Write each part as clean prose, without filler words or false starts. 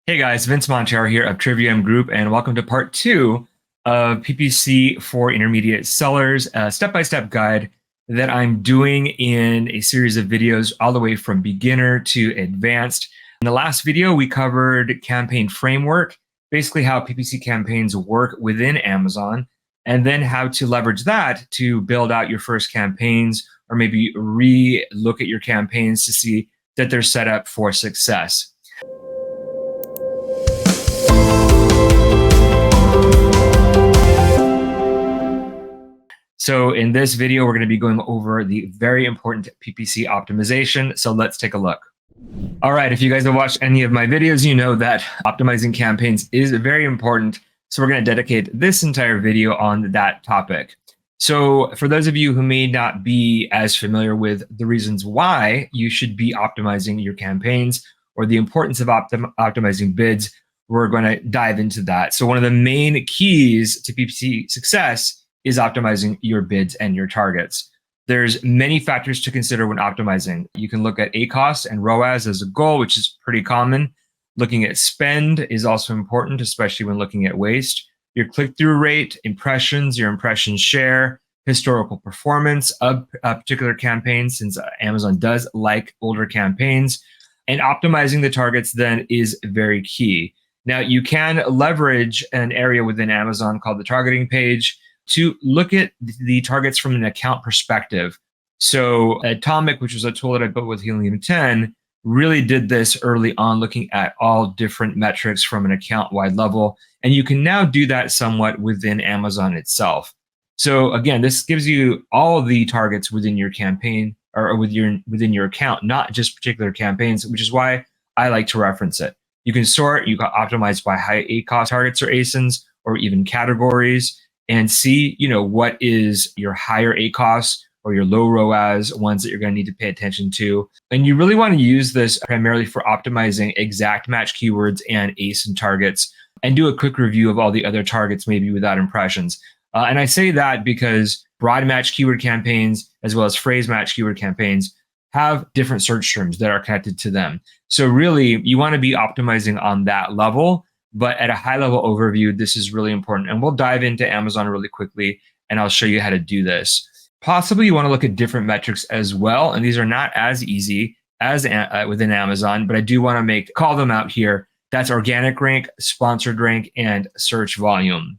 Hey guys, Vince Montero here of Trivium Group, and welcome to part 2 of PPC for intermediate sellers, a step-by-step guide that I'm doing in a series of videos all the way from beginner to advanced. In the last video, we covered campaign framework, basically how PPC campaigns work within Amazon, and then how to leverage that to build out your first campaigns, or maybe re-look at your campaigns to see that they're set up for success. So in this video, we're going to be going over the very important PPC optimization. So let's take a look. All right, if you guys have watched any of my videos, you know that optimizing campaigns is very important. So we're going to dedicate this entire video on that topic. So for those of you who may not be as familiar with the reasons why you should be optimizing your campaigns or the importance of optimizing bids, we're going to dive into that. So one of the main keys to PPC success is optimizing your bids and your targets. There's many factors to consider when optimizing. You can look at ACOS and ROAS as a goal, which is pretty common. Looking at spend is also important, especially when looking at waste. Your click-through rate, impressions, your impression share, historical performance of a particular campaign, since Amazon does like older campaigns. And optimizing the targets then is very key. Now, you can leverage an area within Amazon called the targeting page to look at the targets from an account perspective. So Atomic, which was a tool that I built with Helium 10, really did this early on, looking at all different metrics from an account-wide level. And you can now do that somewhat within Amazon itself. So again, this gives you all the targets within your campaign or within your account, not just particular campaigns, which is why I like to reference it. You can sort, you can optimize by high ACOS targets or ASINs, or even categories, and see, what is your higher ACOS or your low ROAS ones that you're going to need to pay attention to. And you really want to use this primarily for optimizing exact match keywords and ASIN targets, and do a quick review of all the other targets, maybe without impressions. And I say that because broad match keyword campaigns, as well as phrase match keyword campaigns, have different search terms that are connected to them. So really, you want to be optimizing on that level. But at a high level overview, this is really important. And we'll dive into Amazon really quickly, and I'll show you how to do this. Possibly you want to look at different metrics as well. And these are not as easy as within Amazon, but I do want to call them out here. That's organic rank, sponsored rank, and search volume.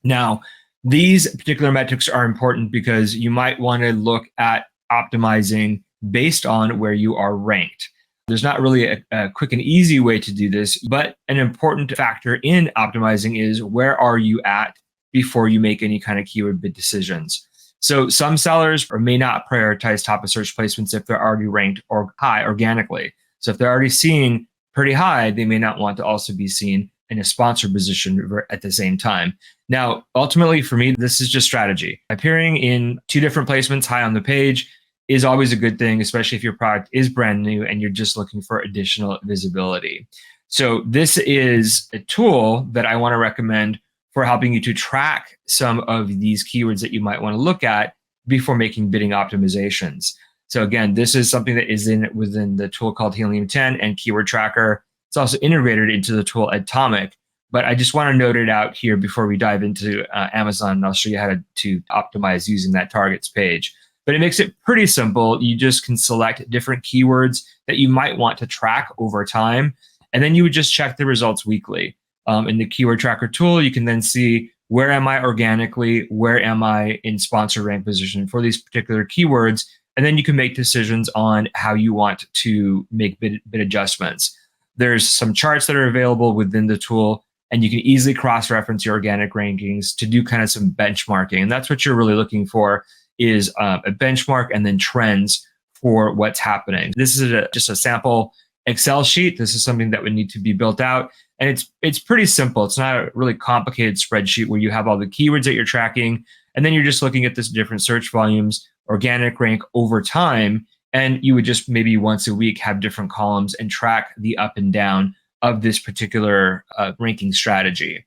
Now, these particular metrics are important because you might want to look at optimizing based on where you are ranked. There's not really a quick and easy way to do this, but an important factor in optimizing is where are you at before you make any kind of keyword bid decisions. So some sellers may not prioritize top of search placements if they're already ranked or high organically. So if they're already seen pretty high, they may not want to also be seen in a sponsored position at the same time. Now, ultimately for me, this is just strategy. Appearing in 2 different placements high on the page is always a good thing, especially if your product is brand new and you're just looking for additional visibility. So this is a tool that I want to recommend for helping you to track some of these keywords that you might want to look at before making bidding optimizations. So again, this is something that is within the tool called Helium 10 and Keyword Tracker. It's also integrated into the tool Atomic, but I just want to note it out here before we dive into Amazon, and I'll show you how to optimize using that targets page. But it makes it pretty simple. You just can select different keywords that you might want to track over time, and then you would just check the results weekly. In the Keyword Tracker tool, you can then see where am I organically, where am I in sponsor rank position for these particular keywords, and then you can make decisions on how you want to make bid adjustments. There's some charts that are available within the tool, and you can easily cross-reference your organic rankings to do kind of some benchmarking, and that's what you're really looking for, is a benchmark and then trends for what's happening. This is just a sample Excel sheet. This is something that would need to be built out. And it's pretty simple. It's not a really complicated spreadsheet where you have all the keywords that you're tracking, and then you're just looking at this different search volumes, organic rank over time, and you would just maybe once a week have different columns and track the up and down of this particular ranking strategy.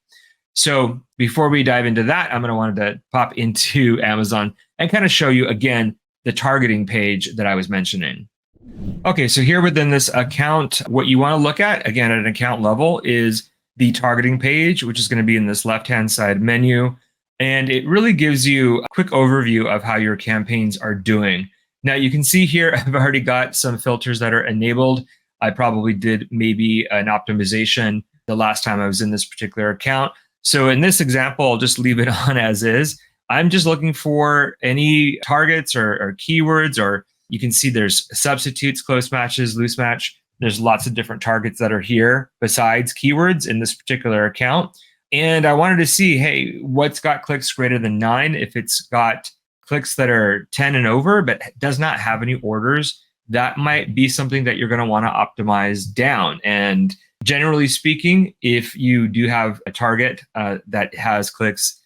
So before we dive into that, I'm going to want to pop into Amazon and kind of show you again the targeting page that I was mentioning. Okay, so here within this account, what you want to look at, again, at an account level, is the targeting page, which is going to be in this left-hand side menu. And it really gives you a quick overview of how your campaigns are doing. Now, you can see here, I've already got some filters that are enabled. I probably did maybe an optimization the last time I was in this particular account. So in this example, I'll just leave it on as is. I'm just looking for any targets or keywords, or you can see there's substitutes, close matches, loose match. There's lots of different targets that are here besides keywords in this particular account. And I wanted to see, hey, what's got clicks greater than 9? If it's got clicks that are 10 and over, but does not have any orders, that might be something that you're going to want to optimize down. And generally speaking, if you do have a target that has clicks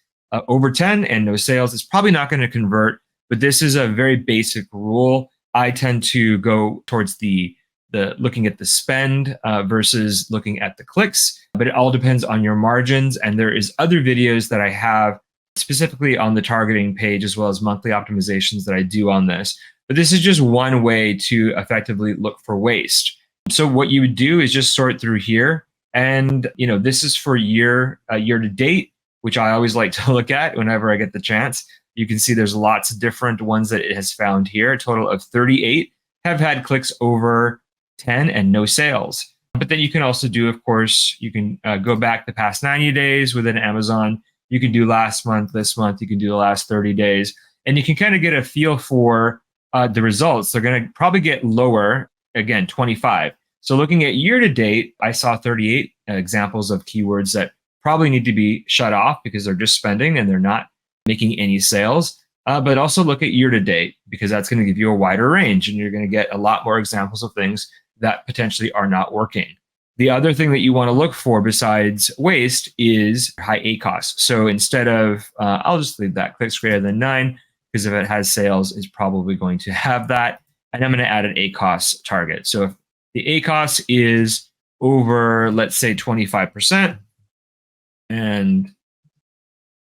over 10 and no sales, it's probably not going to convert. But this is a very basic rule. I tend to go towards the looking at the spend versus looking at the clicks, but it all depends on your margins. And there is other videos that I have specifically on the targeting page, as well as monthly optimizations that I do on this. But this is just one way to effectively look for waste. So what you would do is just sort through here. And this is for year to date, which I always like to look at whenever I get the chance. You can see there's lots of different ones that it has found here. A total of 38 have had clicks over 10 and no sales. But then you can also do, of course, you can go back the past 90 days within Amazon. You can do last month, this month, you can do the last 30 days. And you can kind of get a feel for the results. They're going to probably get lower, again, 25. So looking at year to date, I saw 38 examples of keywords that probably need to be shut off because they're just spending and they're not making any sales. But also look at year to date, because that's going to give you a wider range and you're going to get a lot more examples of things that potentially are not working. The other thing that you want to look for besides waste is high ACOS. So instead of, I'll just leave that clicks greater than 9, because if it has sales, it's probably going to have that. And I'm going to add an ACOS target. So if the ACOS is over, let's say 25%, and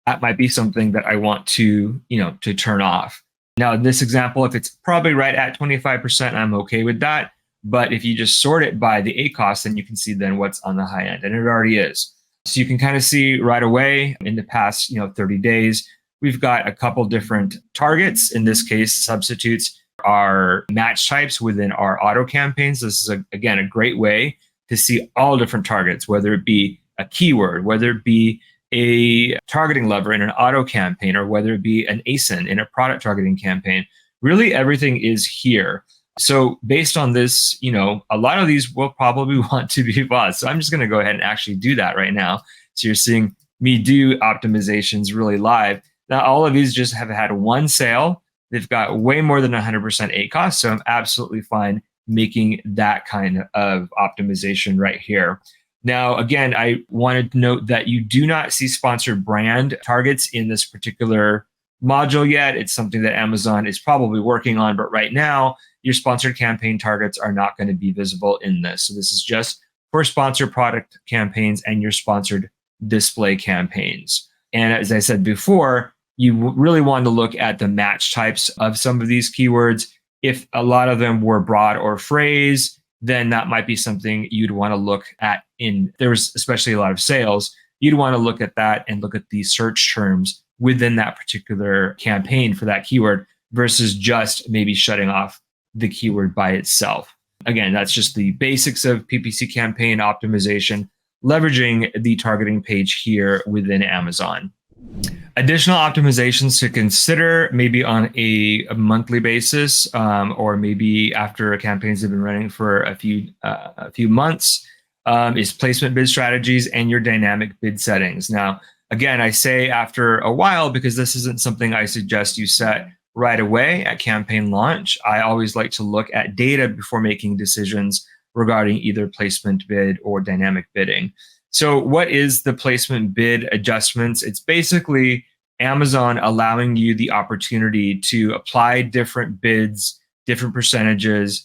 that might be something that I want to, to turn off. Now, in this example, if it's probably right at 25%, I'm okay with that. But if you just sort it by the ACOS, then you can see then what's on the high end, and it already is. So you can kind of see right away in the past, 30 days, we've got a couple different targets. In this case, substitutes are match types within our auto campaigns. This is, again, a great way to see all different targets, whether it be a keyword, whether it be a targeting lever in an auto campaign, or whether it be an ASIN in a product targeting campaign. Really, everything is here. So based on this, a lot of these will probably want to be bought. So I'm just going to go ahead and actually do that right now. So you're seeing me do optimizations really live. Now, all of these just have had one sale. They've got way more than 100% ACOS. So I'm absolutely fine making that kind of optimization right here. Now, again, I wanted to note that you do not see sponsored brand targets in this particular module yet. It's something that Amazon is probably working on, but right now, your sponsored campaign targets are not going to be visible in this. So this is just for sponsored product campaigns and your sponsored display campaigns. And as I said before, you really want to look at the match types of some of these keywords. If a lot of them were broad or phrase, then that might be something you'd want to look at. There's especially a lot of sales, you'd want to look at that and look at the search terms within that particular campaign for that keyword versus just maybe shutting off the keyword by itself. Again, that's just the basics of PPC campaign optimization, leveraging the targeting page here within Amazon. Additional optimizations to consider, maybe on a monthly basis, or maybe after campaigns have been running for a few months, is placement bid strategies and your dynamic bid settings. Now, again, I say after a while because this isn't something I suggest you set right away at campaign launch. I always like to look at data before making decisions regarding either placement bid or dynamic bidding. So what is the placement bid adjustments? It's basically Amazon allowing you the opportunity to apply different bids, different percentages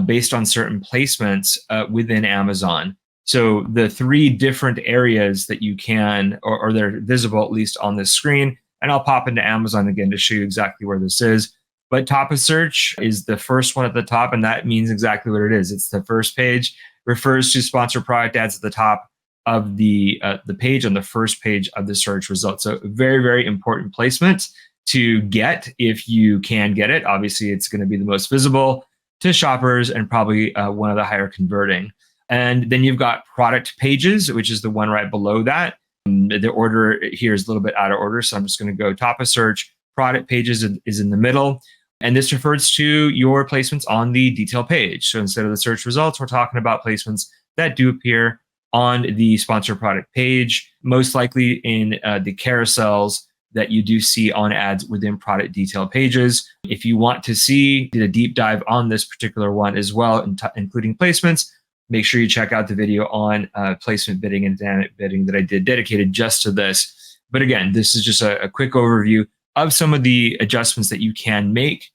based on certain placements within Amazon. So the 3 different areas that you can, or they're visible at least on this screen, and I'll pop into Amazon again to show you exactly where this is. But top of search is the first one at the top, and that means exactly what it is. It's the first page, refers to sponsored product ads at the top of the page, on the first page of the search results. So very, very important placement to get if you can get it. Obviously, it's going to be the most visible to shoppers and probably one of the higher converting. And then you've got product pages, which is the one right below that. The order here is a little bit out of order, so I'm just going to go top of search. Product pages is in the middle. And this refers to your placements on the detail page. So instead of the search results, we're talking about placements that do appear on the sponsored product page, most likely in the carousels that you do see on ads within product detail pages. If you want to see a deep dive on this particular one as well, including placements, make sure you check out the video on placement bidding and dynamic bidding that I did dedicated just to this. But again, this is just a quick overview of some of the adjustments that you can make.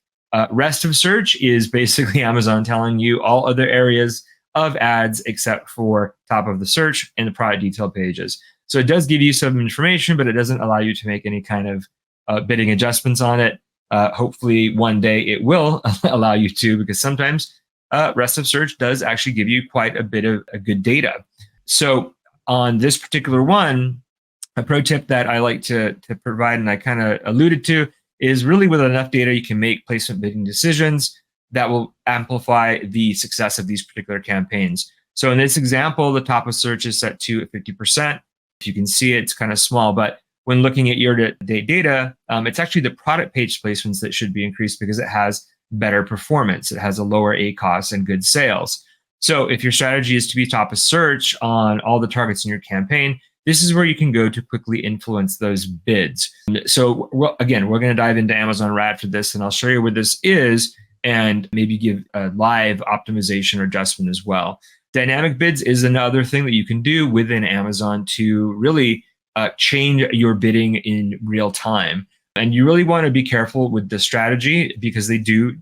Rest of search is basically Amazon telling you all other areas of ads except for top of the search and the product detail pages. So it does give you some information, but it doesn't allow you to make any kind of bidding adjustments on it. Hopefully one day it will allow you to, because sometimes rest of search does actually give you quite a bit of good data. So on this particular one, a pro tip that I like to provide, and I kind of alluded to, is really with enough data, you can make placement bidding decisions that will amplify the success of these particular campaigns. So in this example, the top of search is set to 50%. If you can see it, it's kind of small, but when looking at year-to-date data, it's actually the product page placements that should be increased because it has better performance. It has a lower ACOS and good sales. So if your strategy is to be top of search on all the targets in your campaign, this is where you can go to quickly influence those bids. So again, we're going to dive into Amazon right after this, and I'll show you what this is and maybe give a live optimization or adjustment as well. Dynamic bids is another thing that you can do within Amazon to really change your bidding in real time. And you really want to be careful with the strategy because they do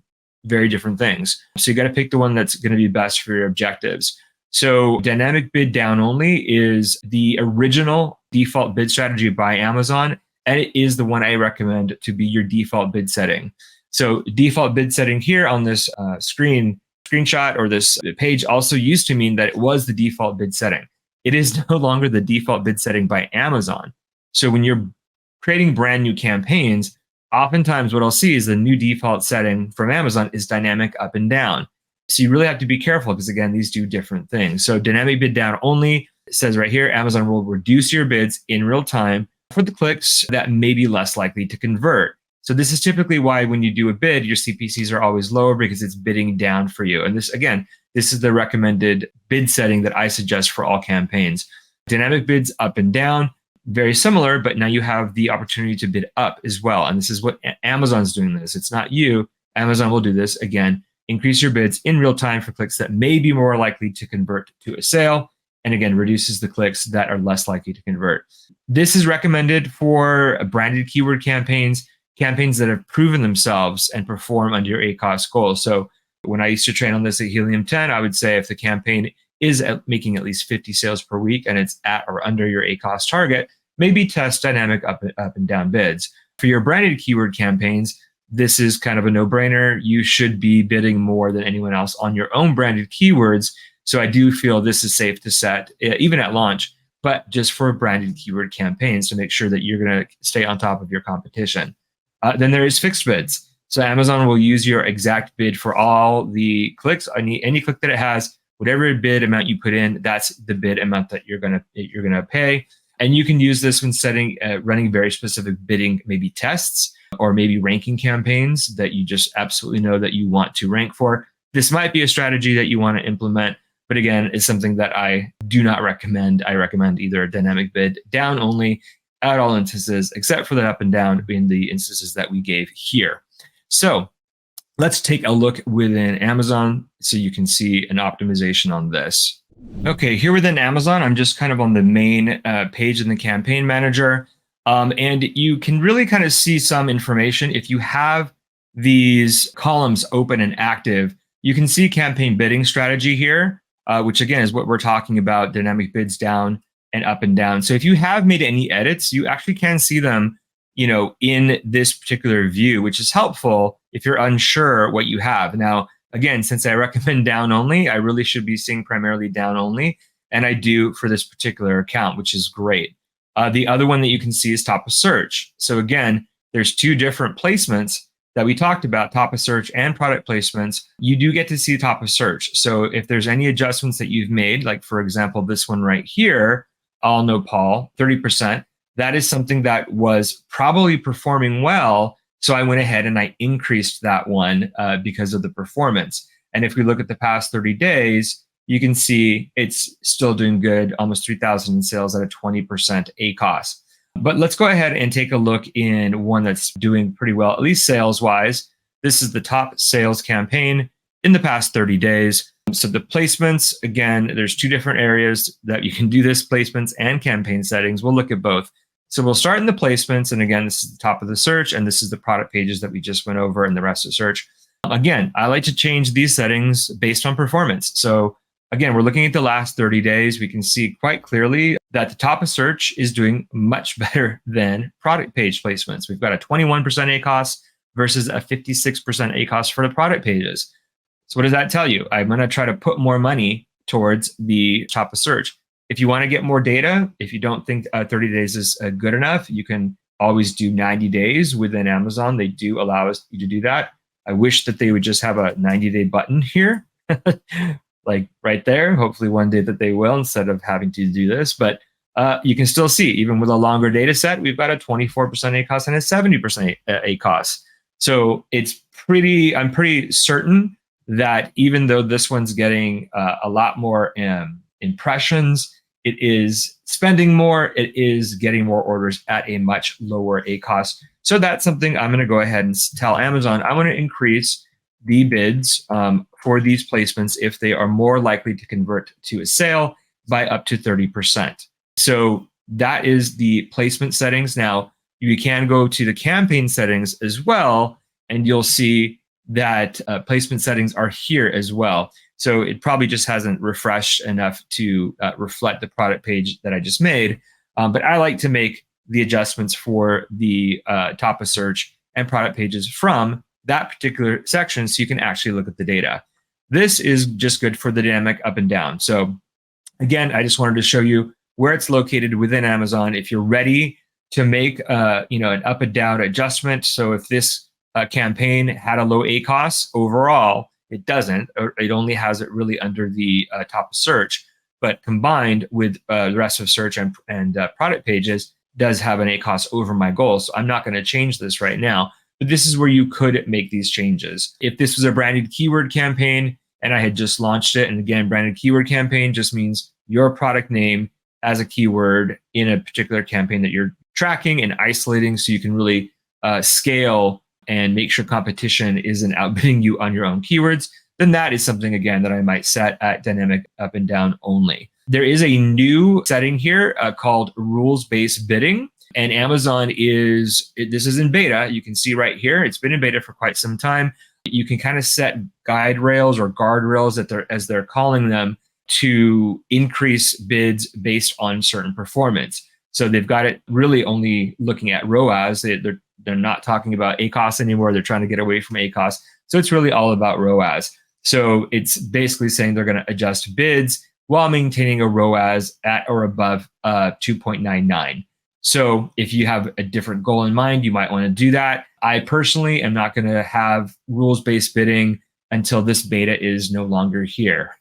very different things. So you got to pick the one that's going to be best for your objectives. So dynamic bid down only is the original default bid strategy by Amazon, and it is the one I recommend to be your default bid setting. So default bid setting here on this screenshot or this page also used to mean that it was the default bid setting. It is no longer the default bid setting by Amazon. So when you're creating brand new campaigns, oftentimes what I'll see is the new default setting from Amazon is dynamic up and down. So you really have to be careful because, again, these do different things. So dynamic bid down only says right here, Amazon will reduce your bids in real time for the clicks that may be less likely to convert. So this is typically why when you do a bid, your CPCs are always lower because it's bidding down for you. And this, again, this is the recommended bid setting that I suggest for all campaigns. Dynamic bids up and down, very similar, but now you have the opportunity to bid up as well. And this is what Amazon's doing this. It's not you. Amazon will do this again. Increase your bids in real time for clicks that may be more likely to convert to a sale. And again, reduces the clicks that are less likely to convert. This is recommended for branded keyword campaigns that have proven themselves and perform under your ACOS goals. So when I used to train on this at Helium 10, I would say if the campaign is making at least 50 sales per week and it's at or under your ACOS target, maybe test dynamic up and down bids. For your branded keyword campaigns, this is kind of a no-brainer. You should be bidding more than anyone else on your own branded keywords. So I do feel this is safe to set, even at launch, but just for branded keyword campaigns to make sure that you're going to stay on top of your competition. Then there is fixed bids. So Amazon will use your exact bid for all the clicks. Any click that it has, whatever bid amount you put in, that's the bid amount that you're gonna pay. And you can use this when running very specific bidding, maybe tests or maybe ranking campaigns that you just absolutely know that you want to rank for. This might be a strategy that you want to implement, but again, it's something that I do not recommend. I recommend either a dynamic bid down only at all instances, except for the up and down in the instances that we gave here. So let's take a look within Amazon so you can see an optimization on this. Okay, here within Amazon, I'm just kind of on the main page in the campaign manager. And you can really kind of see some information. If you have these columns open and active, you can see campaign bidding strategy here, which again is what we're talking about, dynamic bids down and up and down. So if you have made any edits, you actually can see them, in this particular view, which is helpful if you're unsure what you have. Now, again, since I recommend down only, I really should be seeing primarily down only. And I do for this particular account, which is great. The other one that you can see is top of search. So again, there's two different placements that we talked about, top of search and product placements. You do get to see top of search. So if there's any adjustments that you've made, like for example, this one right here, I'll know Paul, 30%, that is something that was probably performing well. So I went ahead and I increased that one because of the performance. And if we look at the past 30 days, you can see it's still doing good, almost 3,000 in sales at a 20% ACOS. But let's go ahead and take a look in one that's doing pretty well, at least sales-wise. This is the top sales campaign in the past 30 days. So the placements, again, there's two different areas that you can do this, placements and campaign settings. We'll look at both. So we'll start in the placements. And again, this is the top of the search, and this is the product pages that we just went over and the rest of search. Again, I like to change these settings based on performance. So again, we're looking at the last 30 days. We can see quite clearly that the top of search is doing much better than product page placements. We've got a 21% ACOS versus a 56% ACOS for the product pages. So what does that tell you? I'm going to try to put more money towards the top of search. If you want to get more data, if you don't think 30 days is good enough, you can always do 90 days within Amazon. They do allow us to do that. I wish that they would just have a 90-day button here. Like right there. Hopefully one day that they will, instead of having to do this. But you can still see, even with a longer data set, we've got a 24% ACOS and a 70% ACOS. So it's I'm pretty certain that even though this one's getting a lot more impressions, it is spending more, it is getting more orders at a much lower ACOS. So that's something I'm going to go ahead and tell Amazon, I want to increase the bids for these placements if they are more likely to convert to a sale by up to 30%. So that is the placement settings. Now, you can go to the campaign settings as well, and you'll see that placement settings are here as well. So it probably just hasn't refreshed enough to reflect the product page that I just made. But I like to make the adjustments for the top of search and product pages from that particular section so you can actually look at the data. This is just good for the dynamic up and down. So again, I just wanted to show you where it's located within Amazon. If you're ready to make an up and down adjustment, so if this campaign had a low ACOS overall, it doesn't. It only has it really under the top of search, but combined with the rest of search and product pages does have an ACOS over my goal. So I'm not going to change this right now. But this is where you could make these changes. If this was a branded keyword campaign and I had just launched it, and again, branded keyword campaign just means your product name as a keyword in a particular campaign that you're tracking and isolating so you can really scale and make sure competition isn't outbidding you on your own keywords, then that is something, again, that I might set at dynamic up and down only. There is a new setting here called rules-based bidding. And Amazon this is in beta. You can see right here, it's been in beta for quite some time. You can kind of set guide rails or guardrails as they're calling them to increase bids based on certain performance. So they've got it really only looking at ROAS. They're not talking about ACOS anymore. They're trying to get away from ACOS. So it's really all about ROAS. So it's basically saying they're going to adjust bids while maintaining a ROAS at or above 2.99. So if you have a different goal in mind, you might want to do that. I personally am not going to have rules-based bidding until this beta is no longer here.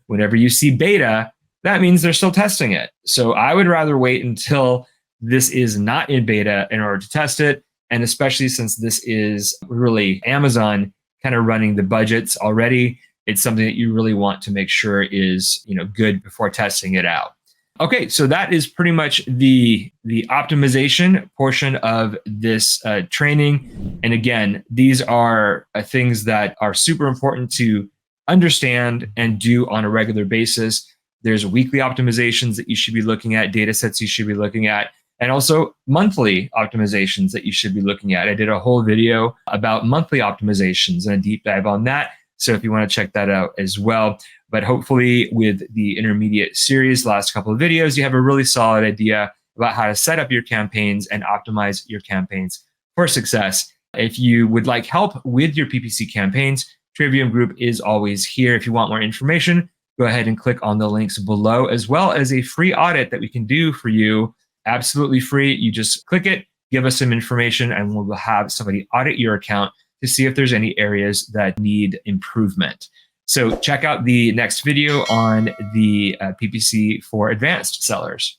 Whenever you see beta, that means they're still testing it. So I would rather wait until this is not in beta in order to test it. And especially since this is really Amazon kind of running the budgets already, it's something that you really want to make sure is good before testing it out. Okay, so that is pretty much the optimization portion of this training. And again, these are things that are super important to understand and do on a regular basis. There's weekly optimizations that you should be looking at, data sets you should be looking at, and also monthly optimizations that you should be looking at. I did a whole video about monthly optimizations and a deep dive on that. So if you want to check that out as well. But hopefully with the intermediate series, last couple of videos, you have a really solid idea about how to set up your campaigns and optimize your campaigns for success If you would like help with your PPC campaigns, Trivium Group is always here. If you want more information, go ahead and click on the links below, as well as a free audit that we can do for you. Absolutely free. You just click it, give us some information, and we'll have somebody audit your account to see if there's any areas that need improvement. So check out the next video on the PPC for advanced sellers.